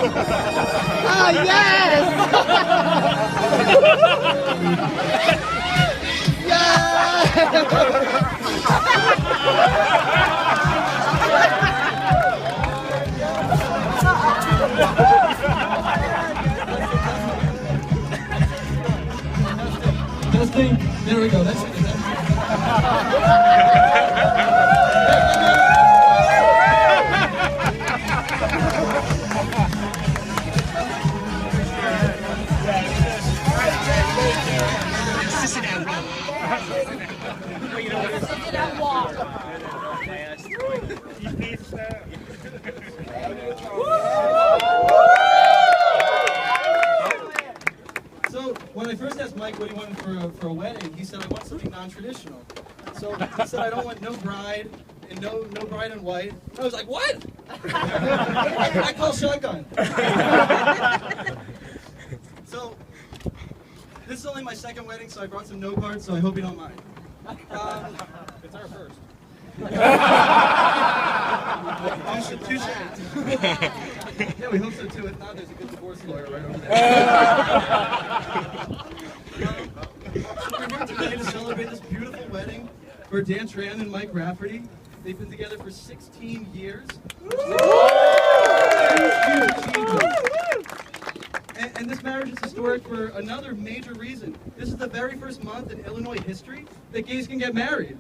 Oh, yes! Testing. There we go. That's it. So when I first asked Mike what he wanted for a wedding, he said I want something non-traditional. So he said I don't want no bride and no bride in white. I was like, what? I call shotgun. So this is only my second wedding, so I brought some note cards. So I hope you don't mind. It's our first. Yeah, we hope so too. If not, there's a good divorce lawyer right over there. We're here today to celebrate this beautiful wedding for Tran and Mike Raffety. They've been together for 16 years. And this marriage is historic for another major reason. This is the very first month in Illinois history that gays can get married.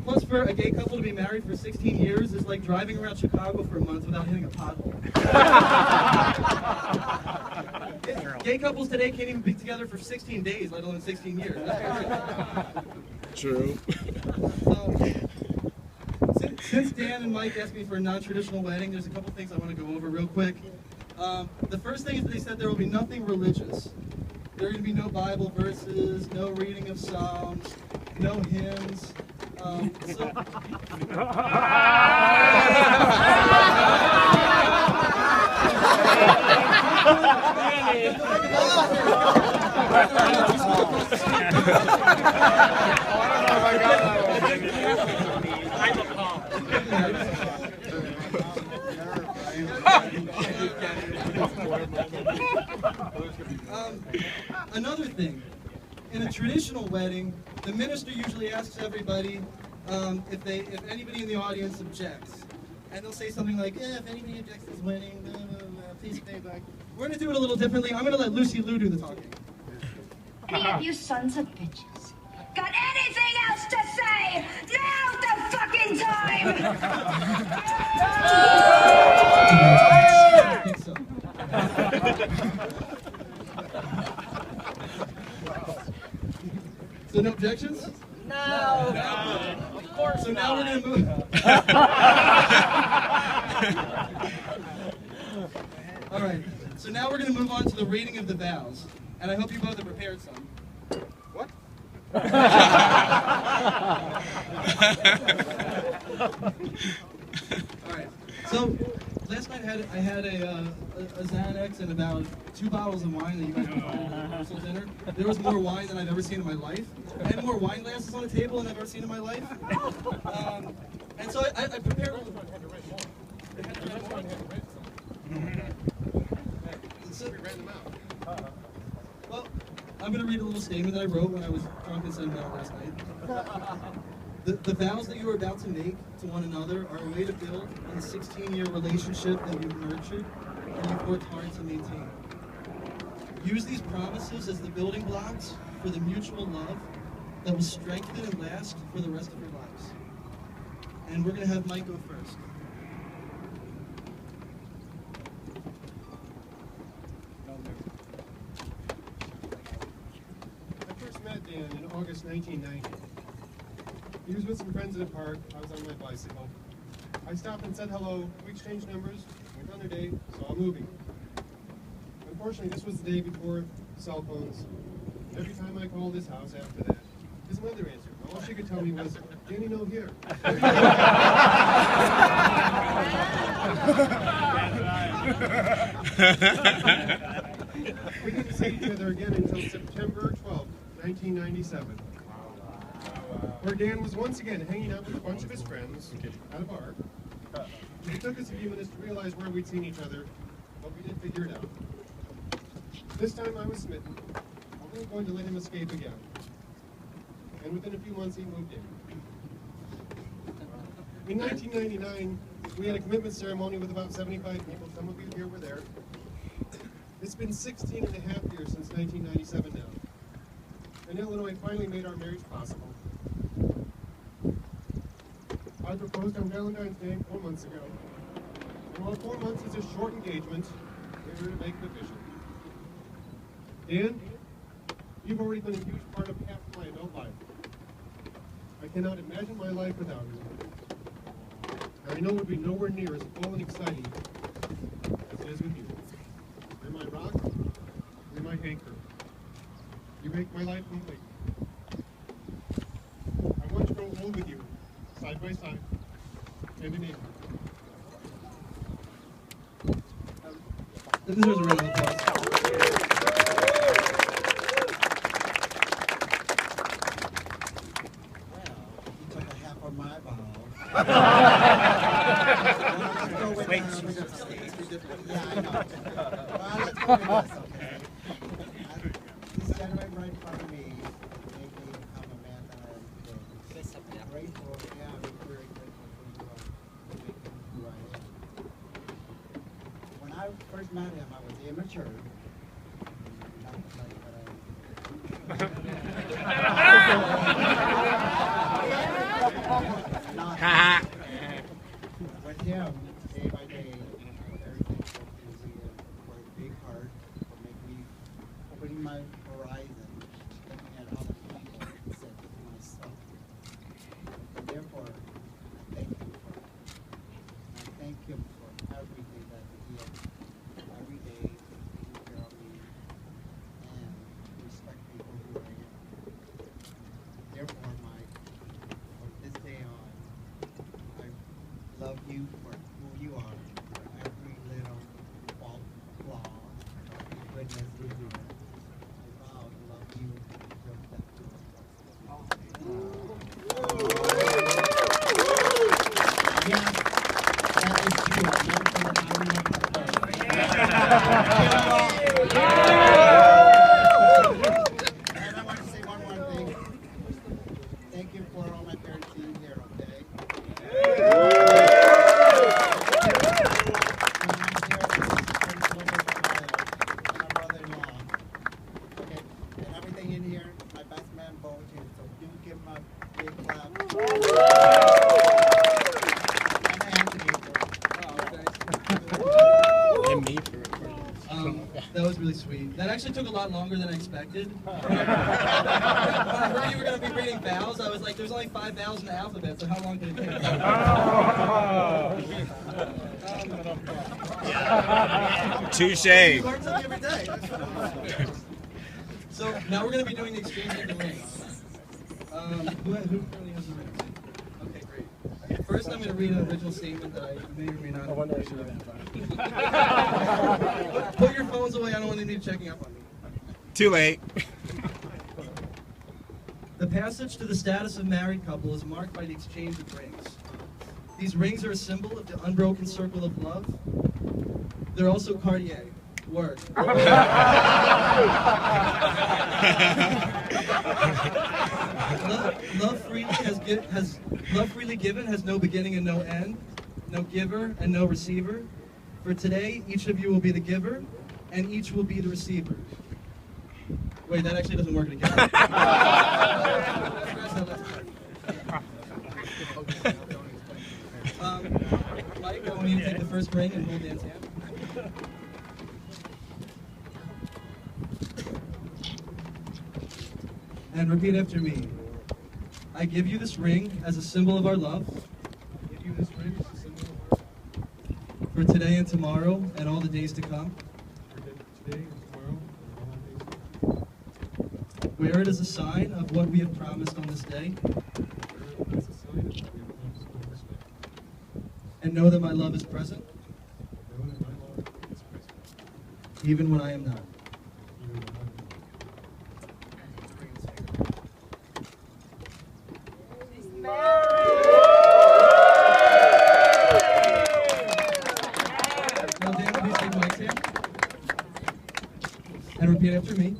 Plus, for a gay couple to be married for 16 years is like driving around Chicago for a month without hitting a pothole. Gay couples today can't even be together for 16 days, let alone 16 years. That's True. Since Dan and Mike asked me for a non-traditional wedding, there's a couple things I want to go over real quick. The first thing is that they said there will be nothing religious. There are going to be no Bible verses, no reading of Psalms, no hymns. Another thing, in a traditional wedding, the minister usually asks everybody if anybody in the audience objects. And they'll say something like, if anybody objects to this wedding, please stay back. We're going to do it a little differently. I'm going to let Lucy Liu do the talking. Any of you sons of bitches got anything else to say? Now's the fucking time! I think so. So no objections? No. Of course. So now we're going to move. All right. So now we're going to move on to the reading of the vows, and I hope you both have prepared some. What? All right. So last night I had a Xanax and about 2 bottles of wine that you guys provided at the rehearsal dinner. There was more wine than I've ever seen in my life. I had more wine glasses on the table than I've ever seen in my life. And so I prepared a little. Well, I'm going to read a little statement that I wrote when I was drunk and sentimental last night. The vows that you are about to make to one another are a way to build on the 16-year relationship that you've nurtured and you've worked hard to maintain. Use these promises as the building blocks for the mutual love that will strengthen and last for the rest of your lives. And we're going to have Mike go first. I first met Dan in August 1990. He was with some friends in a park. I was on my bicycle. I stopped and said hello. We exchanged numbers, went on a date, saw a movie. Unfortunately, this was the day before cell phones. Every time I called his house after that, his mother answered. All she could tell me was, Danny, no here. We didn't see each other again until September 12th, 1997. where Dan was once again hanging out with a bunch of his friends at a bar. It took us a few minutes to realize where we'd seen each other, but we did figure it out. This time I was smitten. I wasn't going to let him escape again. And within a few months he moved in. In 1999, we had a commitment ceremony with about 75 people. Some of you here were there. It's been 16 and a half years since 1997 now. And Illinois finally made our marriage possible. I proposed on Valentine's Day 4 months ago. And while 4 months is a short engagement, we were to make it official. Dan, you've already been a huge part of half my adult life. I cannot imagine my life without you. And I know it would be nowhere near as full and exciting as it is with you. You're my rock, you're my anchor. You make my life complete. I want to grow old with you, side by side, hand in hand. This deserves a round of applause. Wait. Yeah, I know. Well, let's go with this, okay? This gentleman right in front of me made me become a man that I am today. Grateful, yeah, I'm very grateful for who I am. When I first met him, I was immature. Not like that I with him, day by day, I'm very thankful to see him for his big heart, for making me, opening my horizon, looking at other people instead of myself. And therefore, I thank him for it. I thank him for everything that he has every day, taking care of me, and respect me for who I am. Therefore, from this day on, I love you for who you are, for every little fault, flaw, goodness you do. I vow to love you until death do us part. Yes, that is true. I never thought I would love And I want to say one more thing. Thank you for all my parents being here, okay? And everything in here, my best man Bo too. So do give him a big clap. And Anthony. And me for That was really sweet. That actually took a lot longer than I expected. When I heard you were going to be reading vowels, I was like, there's only 5 vowels in the alphabet, so how long could it take? Touche. You learn something every day. So now we're going to be doing the exchange of the rings. Who currently has the rings? Okay, great. First, I'm going to read an original statement that I may or may not have. Put your phones away. I don't want anybody checking up on me. Too late. The passage to the status of married couple is marked by the exchange of rings. These rings are a symbol of the unbroken circle of love. They're also Cartier. Word. Love freely given has no beginning and no end, no giver and no receiver. For today, each of you will be the giver, and each will be the receiver. Wait, that actually doesn't work together. Mike, I want you to take the first ring and hold Dan's hand. And repeat after me. I give you this ring as a symbol of our love. I give you this ring as a symbol of our love. For today and tomorrow and all the days to come. For today and tomorrow and all the days to come. Wear it as a sign of what we have promised on this day. Wear it as a sign of what we have promised on this day. And know that my love is present, Know that my love is present, even when I am not. even when I'm not. and repeat after me.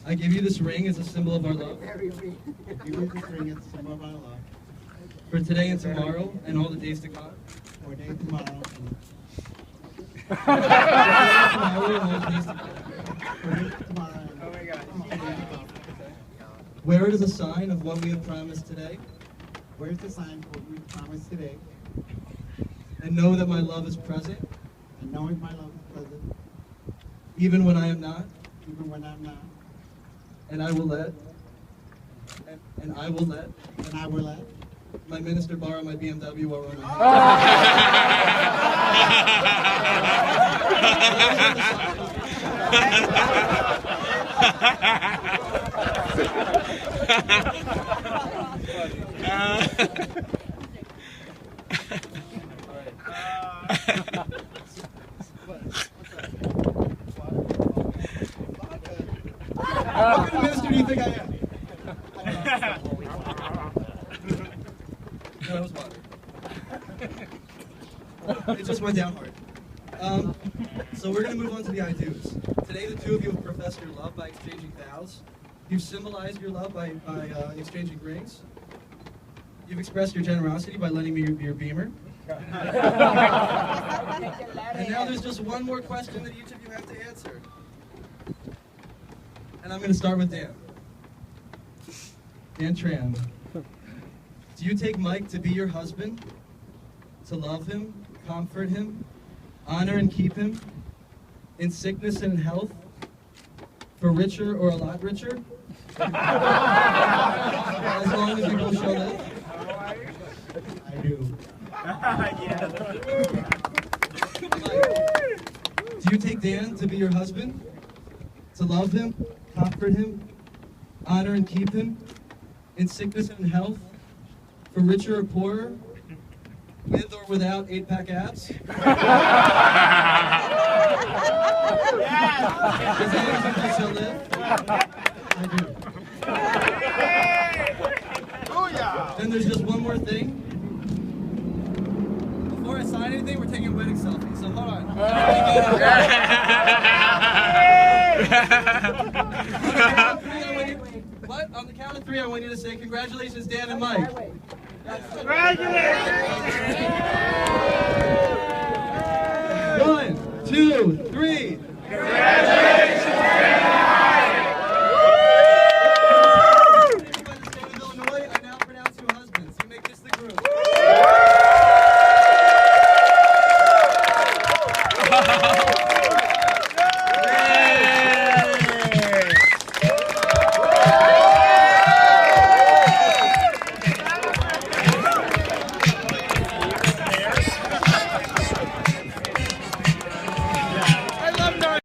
I give you this ring as a symbol of our love. You with this ring, it's some of our love. For today and tomorrow and all the days to come. For day tomorrow and Tomorrow and all the days to come. for day tomorrow and all day to come. Wear it as a sign of what we have promised today. Where's the sign for what we promised today? And know that my love is present, And knowing my love is present, even when I am not. even when I'm not. And I will let. And I will let And I will let my minister borrow my BMW while we're on What kind of minister do you think I am? No, that was water. It just went down hard. So we're going to move on to the I do's. Today, the two of you have professed your love by exchanging vows. You've symbolized your love by exchanging rings. You've expressed your generosity by lending me your Beamer. And now there's just one more question that each of you have to answer. And I'm going to start with Dan. Dan Tran. Do you take Mike to be your husband, to love him, comfort him, honor and keep him, in sickness and in health, for richer or a lot richer? As long as you both shall live? I do. Do you take Dan to be your husband, to love him, comfort him, honor and keep him, in sickness and in health, for richer or poorer, with or without 8-pack abs? As long as you both shall live? I do. Then there's just one more thing. Before I sign anything, we're taking a wedding selfie, so hold on. What? On the count of 3, I want you to say congratulations, Dan and Mike. Congratulations! 1, 2, 3. Congratulations, Dan and Mike! By the state of Illinois, I now pronounce you husbands. You make this the groom.